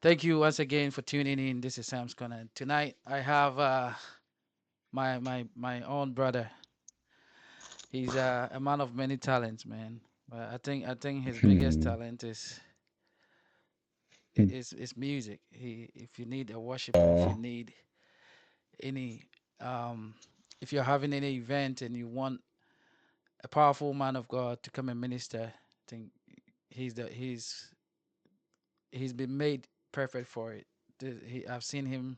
Thank you once again for tuning in. This is Sam's Corner. Tonight I have my own brother. He's a man of many talents, man. But I think his biggest Hmm. talent Hmm. is music. If you need a worshiper, if you Uh, need any um if you're having any event and you want a powerful man of God to come and minister, I think he's been made perfect for it. I've seen him.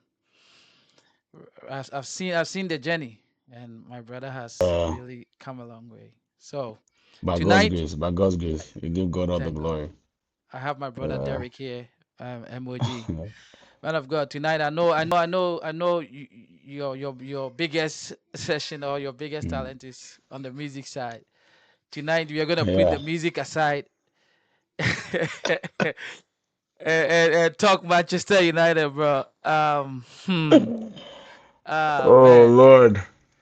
I've seen the journey, and my brother has uh, really come a long way. So tonight, by God's grace, we give God all the thank God, glory. I have my brother Uh, Derek here, MOG, man of God. Tonight, I know your biggest session or your biggest hmm. talent is on the music side. Tonight, we are gonna put Yeah. the music aside and talk Manchester United, bro. Oh Man. Lord.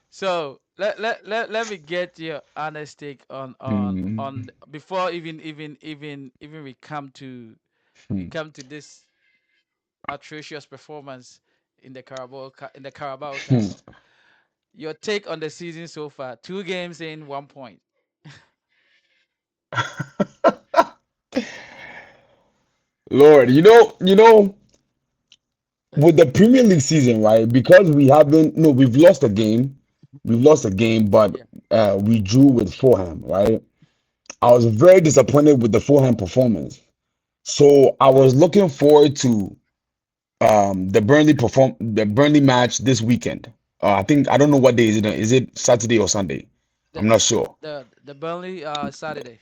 So let me get your honest take Hmm. on before even we Hmm. come to this atrocious performance in the Carabao Cup. Hmm. Your take on the season so far? 2 games in, 1 point. Lord, with the Premier League season, right? Because we haven't, no, we've lost a game. We've lost a game, but Yeah. we drew with Fulham, right? I was very disappointed with the Fulham performance. So I was looking forward to the Burnley match this weekend. I don't know what day is it. Is it Saturday or Sunday? The I'm not sure. the Burnley Saturday.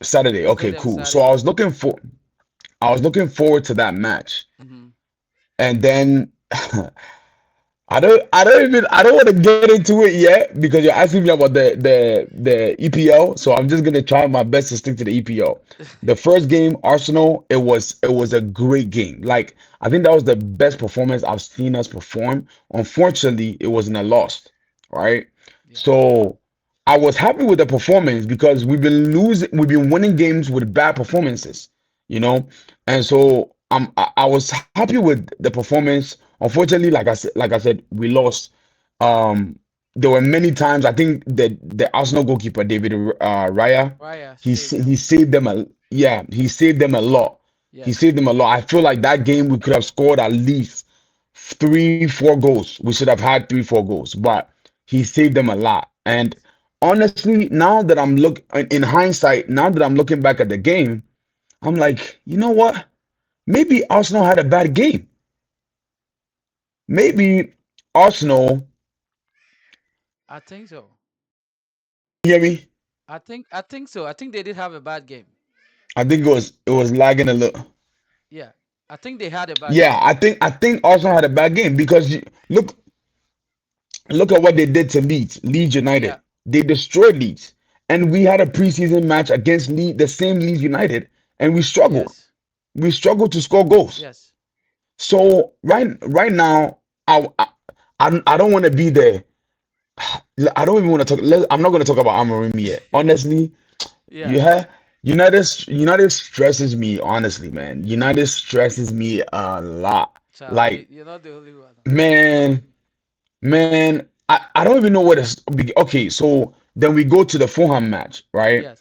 Saturday. We play Okay, them cool. So Saturday. I was looking forward to that match. Hmm. And then I don't want to get into it yet because you're asking me about the EPL. So I'm just gonna try my best to stick to the EPL. The first game, Arsenal, it was a great game. Like I think that was the best performance I've seen us perform. Unfortunately, it wasn't a loss, right? Yeah. So I was happy with the performance because we've been winning games with bad performances, you know, and so I was happy with the performance. Unfortunately, like I said, we lost. Um, there were many times I think that the Arsenal goalkeeper David Raya, Raya he saved he them. saved them a yeah he saved them a lot. He Yes. saved them a lot. I feel like that game we could have scored at least 3, 4 goals. We should have had 3, 4 goals, but he saved them a lot. And honestly, now that in hindsight, now that I'm looking back at the game, I'm like, you know what? Maybe Arsenal had a bad game. Maybe Arsenal, I think so. you hear me? I think so. I think they did have a bad game. I think it was lagging a little. Yeah. I think they had a bad Yeah, game. I think Arsenal had a bad game because look at what they did to Leeds Yeah. United. They destroyed Leeds, and we had a preseason match against the same Leeds United, and we struggled. Yes. We struggled to score goals. Yes. So right now, I don't want to be there. I don't even want to talk. I'm not going to talk about Amorim yet. Honestly, Yeah. you have United stresses me. Honestly, man, United stresses me a lot. Child, Like, you're not the only one. man, man, I don't even know what is. Okay, so then we go to the Fulham match, right? Yes.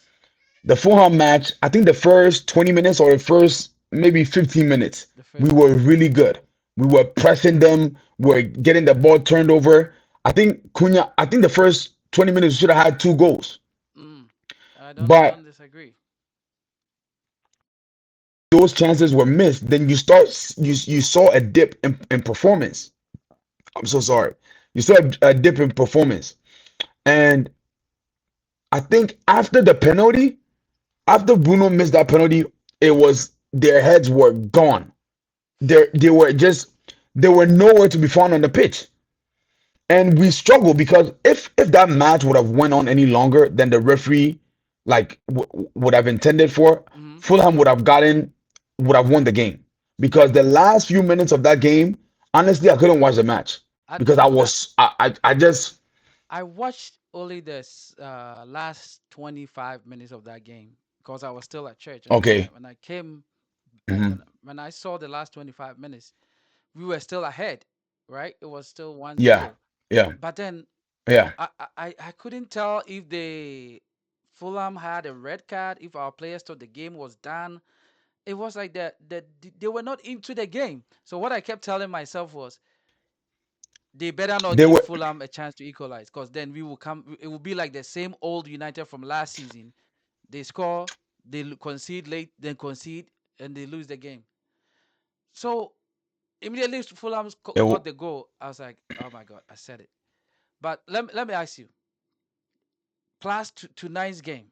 The Fulham match. I think the first 20 minutes or the first maybe 15 minutes, The we first were 15 really minutes. good. We were pressing them. We are getting the ball turned over. I think the first 20 minutes we should have had 2 goals. Mm. I But don't disagree. those chances were missed, then you saw a dip in performance. I'm so sorry. You saw a dip in performance. And I think after Bruno missed that penalty, it was their heads were gone. They were nowhere to be found on the pitch. And we struggled because if that match would have went on any longer than the referee would have intended for, Hmm. Fulham would have won the game. Because the last few minutes of that game, honestly, I couldn't watch the match I, because I just I watched only this last 25 minutes of that game because I was still at church, and okay. when I came Mhm. when I saw the last 25 minutes, we were still ahead, right? It was still one Yeah, zero. yeah, But then yeah. I couldn't tell if the Fulham had a red card, if our players thought the game was done. It was like that they were not into the game. So what I kept telling myself was they better not They give were. Fulham a chance to equalize, because then we will come. It will be like the same old United from last season. They score, they concede late, then concede, and they lose the game. So immediately Fulham It, got the goal. I was like, oh my god, I said it. But let me ask you, plus tonight's game,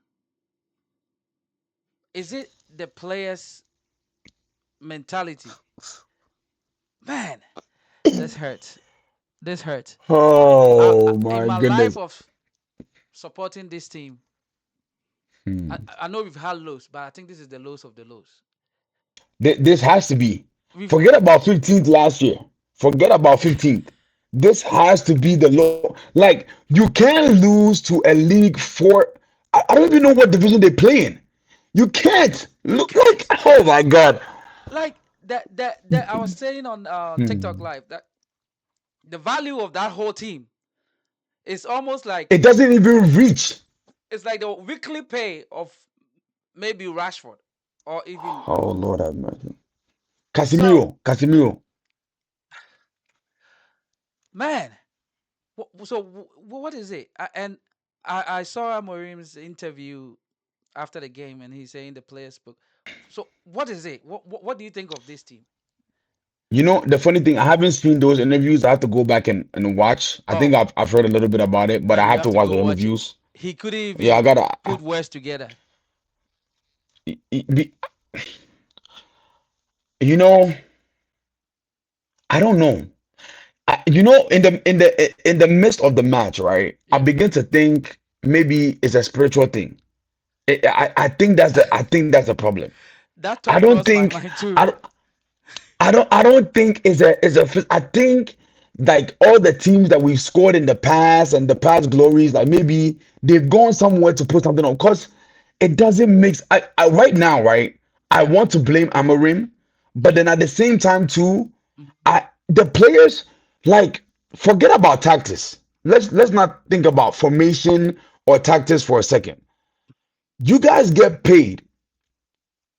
is it the players' mentality? Man, this hurts. This hurts. oh In my my life goodness. of supporting this team, Hmm. I know we've had lows, but I think this is the lows of the lows. This has to be. We've Forget about 15th last year. Forget about 15th. This has to be the low. Like, you can't lose to a league four. I don't even know what division they play in. You can't. you Look like, can't, oh my God. like that I was saying on TikTok Hmm. live that the value of that whole team is almost like It doesn't even reach. it's like the weekly pay of maybe Rashford or even Oh Lord have mercy. so. Casemiro. Man, so what is it? And I saw Amorim's interview after the game, and he's saying the players spoke. So what is it? What do you think of this team? You know, the funny thing, I haven't seen those interviews. I have to go back and watch. I think Oh, I've heard a little bit about it, but I you have have to to watch go the watch it. interviews. He couldn't Yeah, I even gotta. put words together. Be- You know, I don't know. In the midst of the match, right? I Yeah, begin to think maybe it's a spiritual thing. I think that's the problem. that I thought don't crossed my think mind too. I I don't think I think like all the teams that we've scored in the past and the past glories, like maybe they've gone somewhere to put something on because it doesn't mix. Right now, right? I Yeah. want to blame Amorim, but then at the same time too, Mhm. the players, like, forget about tactics. Let's not think about formation or tactics for a second. You guys get paid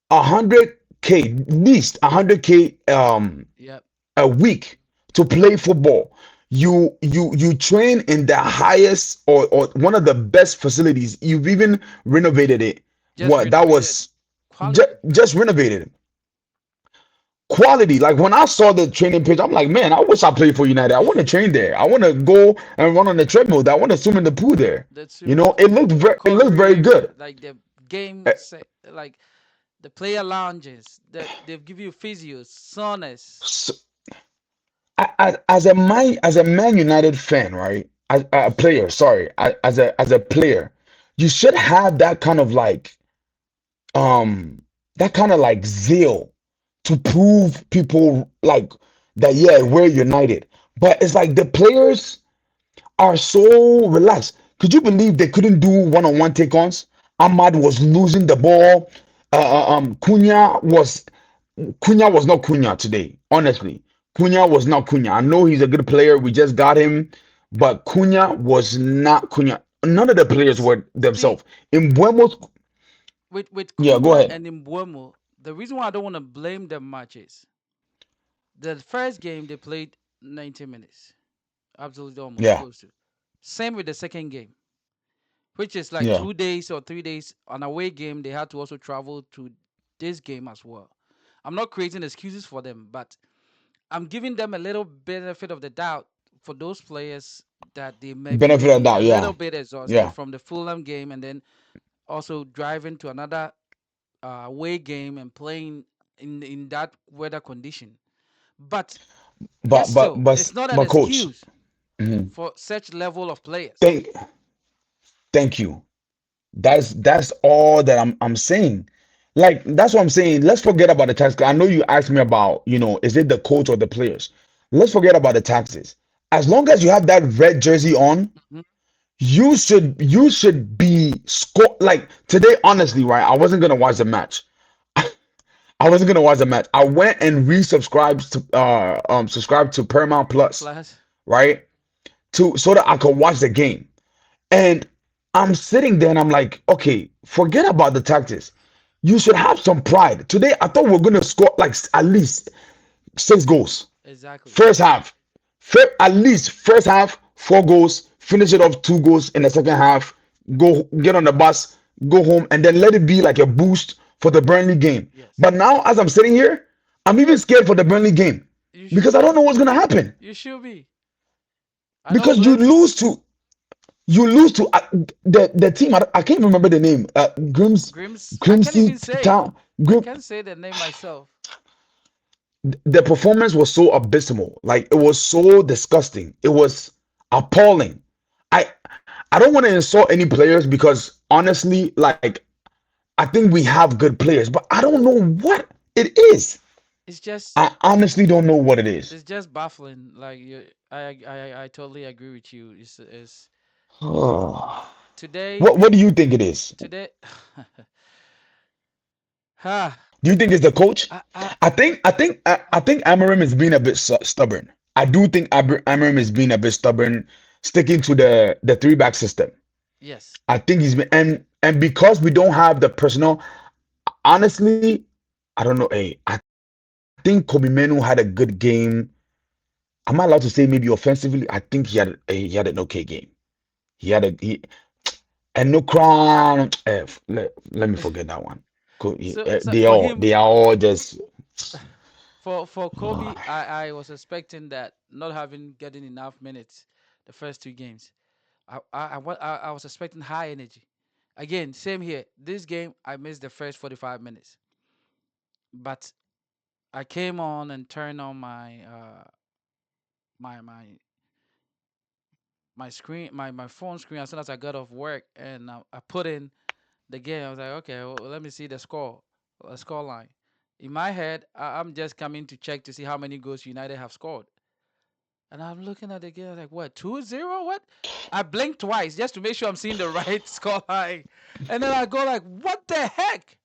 100K, at least 100K Yep. a week to play football. You train in the highest or one of the best facilities. You've even renovated it. Just What that renovated was quality. just renovated. Quality. Like when I saw the training page, I'm like, man, I wish I played for United. I want to train there. I want to go and run on the treadmill. I want to swim in the pool there. The You swimming know, pool, the it looked recovery very area, good. like the game Eh, set, like the player lounges that they give you physios, saunas. So, as a Man United fan, right? As a player, sorry, as a player, you should have um that kind of like zeal to prove people like that. Yeah, we're united. But it's like the players are so relaxed. Could you believe they couldn't do one-on-one take-ons? Ahmad was losing the ball. Cunha was not Cunha today. Honestly, Cunha was not Cunha. I know he's a good player. We just got him, but Cunha was not Cunha. None of the players were See, themselves. In Buemo's, with yeah, go Cunha ahead. and Mbuemo, the reason why I don't want to blame them much is the first game they played 90 minutes, absolutely almost Yeah, close to. Same with the second game, which is like yeah. 2 days or 3 days on away game. They had to also travel to this game as well. I'm not creating excuses for them, but I'm giving them a little benefit of the doubt for those players that they Benefit of maybe a doubt. little Yeah, bit exhausted yeah. from the Fulham game, and then also driving to another away game and playing in that weather condition. But yet But but still, but it's not an but coach, excuse mhm, for such level of players. thank thank you. That's all that I'm saying. Like that's what I'm saying. Let's forget about the tax. I know you asked me about, is it the coach or the players? Let's forget about the taxes. As long as you have that red jersey on, Mhm. you should be score like today. Honestly, right? I wasn't gonna watch the match. I wasn't gonna watch the match. I went and resubscribed to subscribed to Paramount Plus, Plus, right? To so that I could watch the game. And I'm sitting there and I'm like, okay, forget about the tactics. You should have some pride. Today, I thought we were gonna score like at least 6 goals. exactly. First half, at least first half, 4 goals. Finish it off 2 goals in the second half. Go get on the bus, go home, and then let it be like a boost for the Burnley game. Yes, But now, as I'm sitting here, I'm even scared for the Burnley game you should because I don't be. know what's gonna happen. You should be. I don't Because blame you. you lose to the team. I can't remember the name. Grims, I can't Grimsby even say. Town. I Grim, can't say the name myself. the performance was so abysmal. Like it was so disgusting. It was appalling. I I don't want to insult any players because honestly, like I think we have good players, but I don't know what it is. It's just, I honestly don't know what it is. it's just baffling. Like you, I totally agree with you. It's what today, what do you think it is? today. Ha. Do you think it's the coach? I, I think Amorim is being a bit stubborn. I do think Amorim is being a bit stubborn, sticking to the three back system. yes. I think he's been and because we don't have the personnel. Honestly, I don't know. Hey, I think Kobe Menu had a good game. Am I allowed to say maybe offensively? I think he had an okay game. He and no crown. Let me forget that one. So for him, They are all just for Kobe, I was expecting that not having getting enough minutes the first two games. I was expecting high energy. Again, same here. This game, I missed the first 45 minutes, but I came on and turned on my my my screen, my phone screen as soon as I got off work, and I put in the game. I was like, okay, well, let me see the score line. In my head, I'm just coming to check to see how many goals United have scored. And I'm looking at the game, like, what, 2-0? What? I blinked twice just to make sure I'm seeing the right score line. And then I go like, what the heck?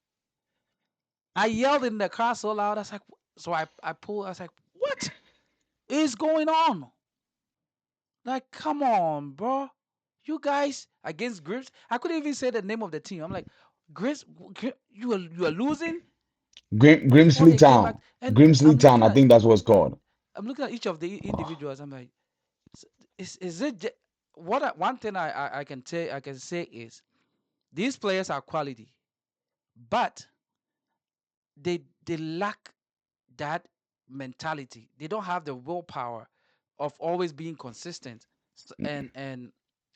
I yelled in the car so loud. I was like, so I pulled, I was like, what is going on? Like, come on, bro. You guys against Grips. I couldn't even say the name of the team. I'm like, Grips, you are losing before Grimsley they came back. Town. And Grimsley Town. I think that's what it's called. I'm looking at each of the individuals. I'm like, is it what one thing I can say is these players are quality, but they lack that mentality. They don't have the willpower of always being consistent and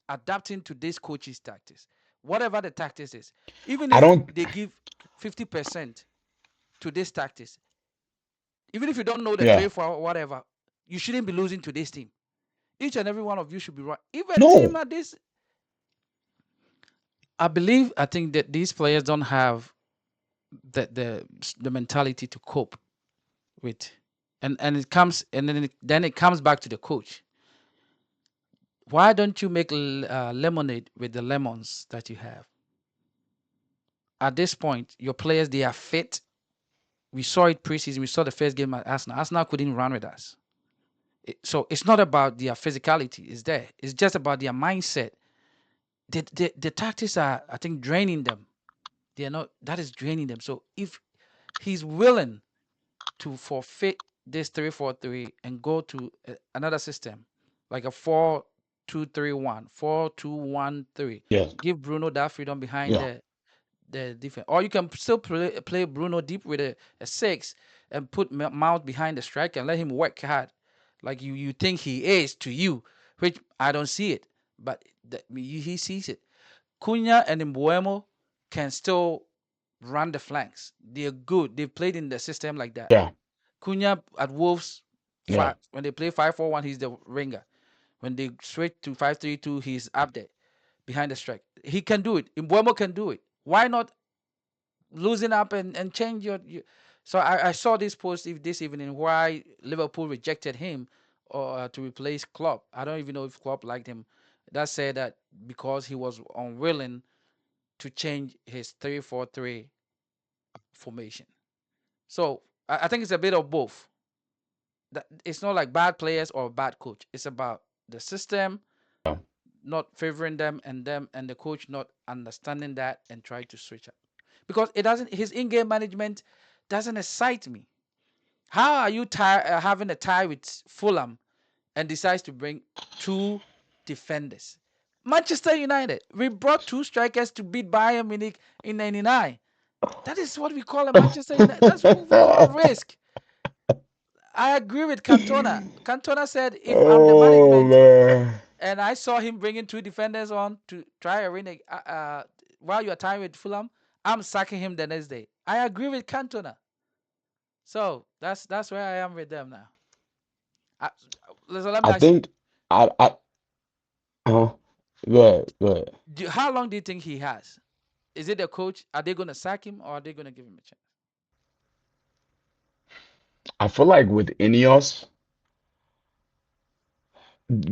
adapting to this coach's tactics, whatever the tactics is. Even I if don't. they give 50% to this tactics, even if you don't know the Yeah. three for whatever, you shouldn't be losing to this team. Each and every one of you should be right. If a team No. at this, I think that these players don't have the mentality to cope with, and it comes and then it comes back to the coach. Why don't you make lemonade with the lemons that you have? At this point, your players, they are fit. We saw it preseason. We saw the first game at Arsenal. Arsenal couldn't run with us. So it's not about their physicality. It's there. It's just about their mindset. The tactics are, I think, draining them. They are not. That is draining them. So if he's willing to forfeit this 3-4-3 and go to another system like a 4-2-3-1, 4-2-1-3. Yes. Give Bruno that freedom behind Yeah. the defense, or you can still play Bruno deep with a six and put Mount behind the striker and let him work hard, like you think he is to you, which I don't see it, but he sees it. Cunha and Mbuemo can still run the flanks. They're good. They've played in the system like that. Yeah. Cunha at Wolves, Yeah. when they play 5-4-1, he's the ringer. When they switch to 5-3-2, he's up there behind the strike. He can do it. Mbuemo can do it. Why not loosen up and change your. So I saw this post this evening why Liverpool rejected him or to replace Klopp. I don't even know if Klopp liked him. That said that because he was unwilling to change his 3-4-3 formation. So I think it's a bit of both. It's not like bad players or bad coach. It's about the system not favoring them and the coach not understanding that and try to switch up. Because it doesn't his in-game management doesn't excite me. How are you having a tie with Fulham and decides to bring two defenders? Manchester United, we brought two strikers to beat Bayern Munich in 99. That is what we call a Manchester United. That's what we call a risk. I agree with Cantona. Cantona said, if I'm the Oh management man. and I saw him bringing two defenders on to try a win while you're tying with Fulham, I'm sacking him the next day. I agree with Cantona. So that's where I am with them now. I, so let me I ask you, think I uh, go ahead, go ahead. how long do you think he has? Is it the coach? Are they going to sack him or are they going to give him a chance? I feel like with Ineos,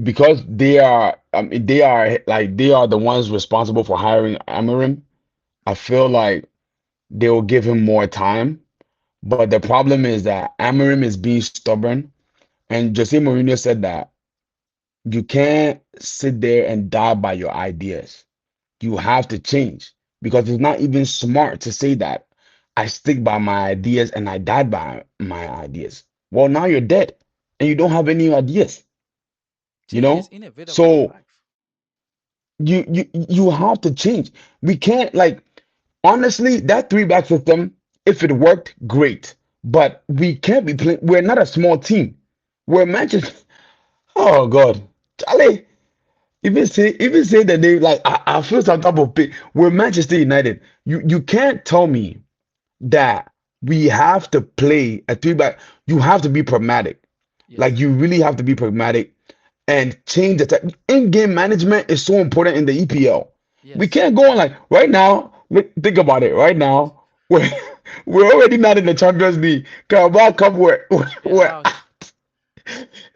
because they are like they are the ones responsible for hiring Amorim. I feel like they will give him more time. But the problem is that Amorim is being stubborn, and Jose Mourinho said that you can't sit there and die by your ideas. You have to change because it's not even smart to say that I stick by my ideas and I died by my ideas. Well, now you're dead and you don't have any ideas, you Change is know? inevitable in So life. you have to change. We can't like honestly that three back system, if it worked, great. But we can't be playing. We're not a small team. We're Manchester. Oh God, Charlie. Even say that they like I feel some type of pain. We're Manchester United. You can't tell me that we have to play a three back. You have to be pragmatic. Like Yes. you really have to be pragmatic and change the in-game management is so important in the EPL. We Yes. can't go on like right now. Think about it. Right now, we're we're already not in the Champions League. Carabao Cup, Yeah, we're out.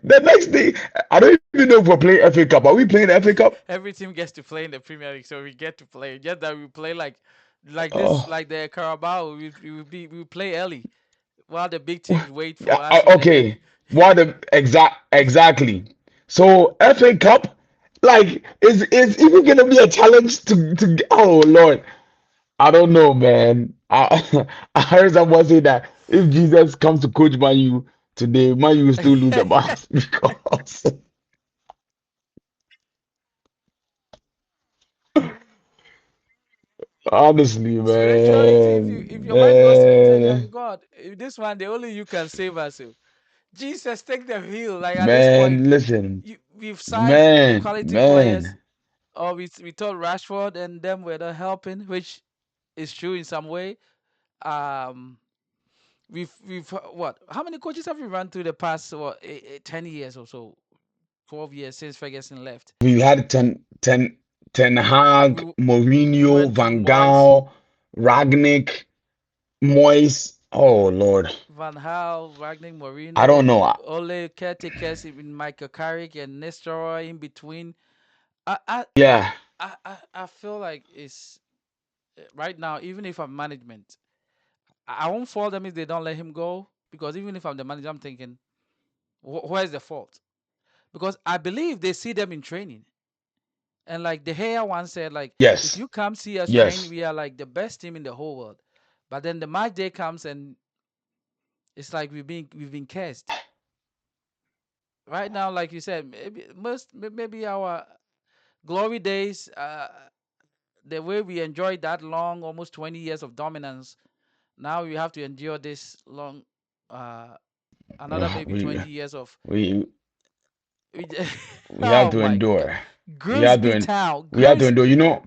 the next thing. I don't even know if we're playing FA Cup. Are we playing the FA Cup? Every team gets to play in the Premier League, so we get to play. Just that we play like this, Oh, like the Carabao. We play early while the big teams wait for us in the end. okay. What the exactly? So FA Cup, like, is even gonna be a challenge to? Oh Lord, I don't know, man. I heard someone say that if Jesus comes to coach Man U today, Man U will still lose the match because honestly, Spirituality, if your mind goes to be tell you, man, God, this one, the only you can save us. So. Jesus, take the wheel. Like at this point, man, listen, we've signed man, quality players, man. or we thought Rashford and them were not helping, which is true in some way. Um, we've what? How many coaches have we run through the past 10 years or so, 12 years since Ferguson left? We had Ten Hag, We Mourinho, went through Van Moyes, Gaal, Ragnick, Moyes. Oh Lord, Van Gaal, Ragnick, I don't Mourinho, know. Ole caretakers, even Michael Carrick and Nestor in between. I I I Yeah, I feel like it's right now. Even if I'm management, I won't fault them if they don't let him go because even if I'm the manager, I'm thinking, where's the fault? Because I believe they see them in training. And like the Gea once said, like, if yes, you come see us train, yes. we are like the best team in the whole world. But then the match day comes and it's like we've been cursed. Right now, like you said, maybe our glory days, the way we enjoyed that long, almost 20 years of dominance, now we have to endure this long, uh, another Uh, maybe We 20 years of. we we we have oh to my God, endure. We have to Grimsby Town, we have to endure. You know,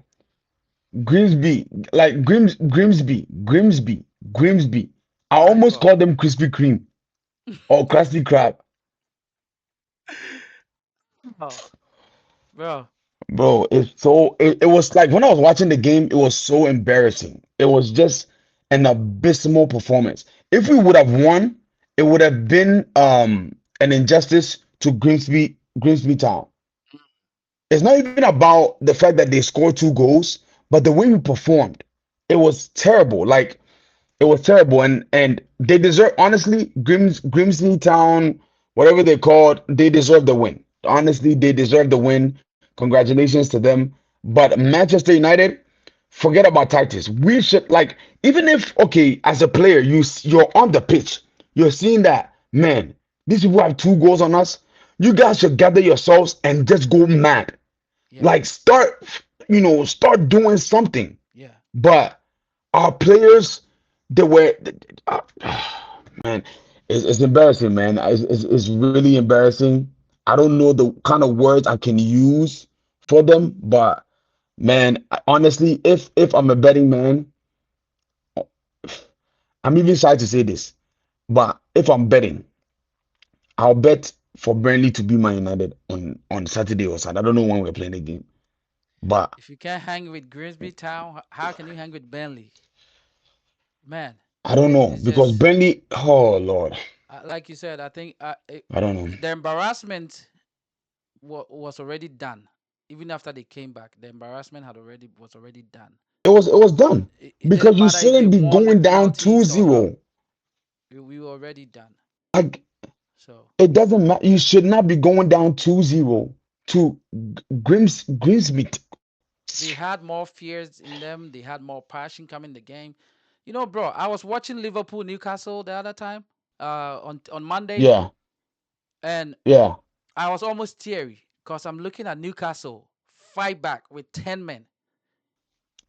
Grimsby, like Grimsby. I my almost God, called them Krispy Kreme or Krusty Krab. oh, bro, Bro, it was like when I was watching the game, it was so embarrassing. It was just an abysmal performance. If we would have won, it would have been an injustice to Grimsby Town. It's not even about the fact that they scored two goals, but the way we performed, it was terrible. Like It was terrible, and they deserve, honestly, Grimsby Town, whatever they called, they deserve the win. Honestly, they deserve the win. Congratulations to them. But Manchester United, forget about Titus. We should, like, even if, okay, as a player, you're on the pitch, you're seeing that, man, these people have 2 goals on us. You guys should gather yourselves and just go mad. Yeah, Like, start doing something. yeah. But our players, they were, uh, man, it's embarrassing, man. It's really embarrassing. I don't know the kind of words I can use for them, but man, honestly, if I'm a betting man, I'm even shy to say this, but if I'm betting, I'll bet for Burnley to be Man United on Saturday or Sunday. I don't know when we're playing the game, but If you can't hang with Grimsby Town, how can you hang with Burnley? Man, I don't know it's because just Burnley, oh Lord, like you said. I think I don't know. the embarrassment was already done. Even after they came back, the embarrassment had already was already done. It was done It didn't because you matter if they shouldn't be won going with down two penalties or not. zero. We were already done. Like So it doesn't matter. You should not be going down 2-0 to Grimsby. they had more fears in them. They had more passion coming in the game. You know, bro, I was watching Liverpool Newcastle the other time, on Monday, Yeah, and yeah, I was almost teary because I'm looking at Newcastle fight back with 10 men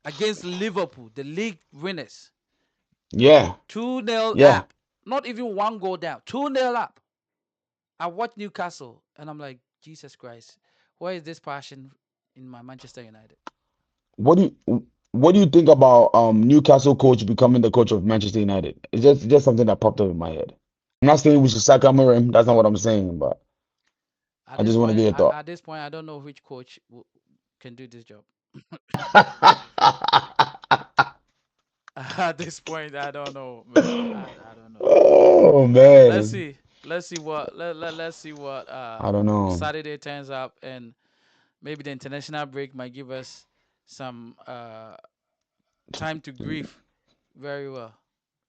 against Liverpool, the league winners, yeah, 2-0 yeah. up, not even one goal down, 2-0 up. I watched Newcastle and I'm like, Jesus Christ, where is this passion in my Manchester United? What do what do you think about Newcastle coach becoming the coach of Manchester United? It's just something that popped up in my head. I'm not saying we should sack Amorim. That's not what I'm saying, but At I this just want to point, get your thought. at this point, I don't know which coach can do this job. At this point, I don't know, man. I don't know. Oh Let's man, see. Let's see what I don't know, Saturday turns up, and maybe the international break might give us some time to grieve very well.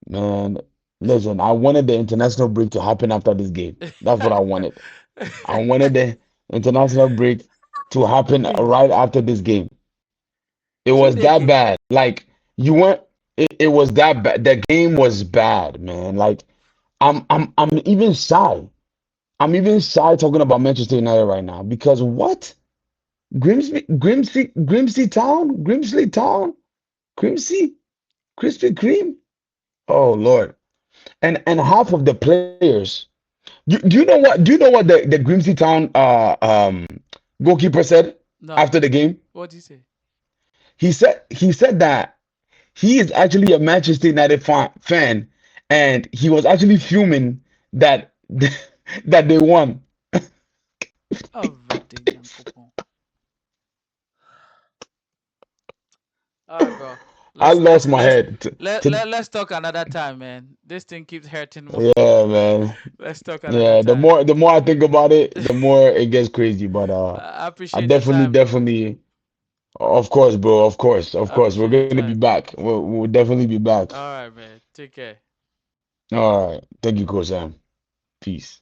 man. Listen, I wanted the international break to happen after this game. That's what I wanted. I wanted the international break to happen right after this game. It Two was day that game. bad. Like you went, it was that bad. The game was bad, man. Like I'm even shy. I'm even shy talking about Manchester United right now because what? Grimsby Town, Grimsby, Krispy Kreme. Oh Lord. And half of the players. Do you know what? Do you know what the Grimsby Town goalkeeper said No, after the game? what do you say? He said that he is actually a Manchester United fan, and he was actually fuming that that they won. Oh, Vete Nyankopon. All right, bro. I Let's lost let's my let's head. let's talk another time, man. This thing keeps hurting more. Yeah, man. Let's talk another Yeah, the time. more the more I think about it, the more it gets crazy. But I I appreciate your definitely, time, bro. definitely, of course, bro, of I course, we're appreciate your gonna be time. back. We'll definitely be back. All right, man. Take care. All right, thank you, Coach Sam. Peace.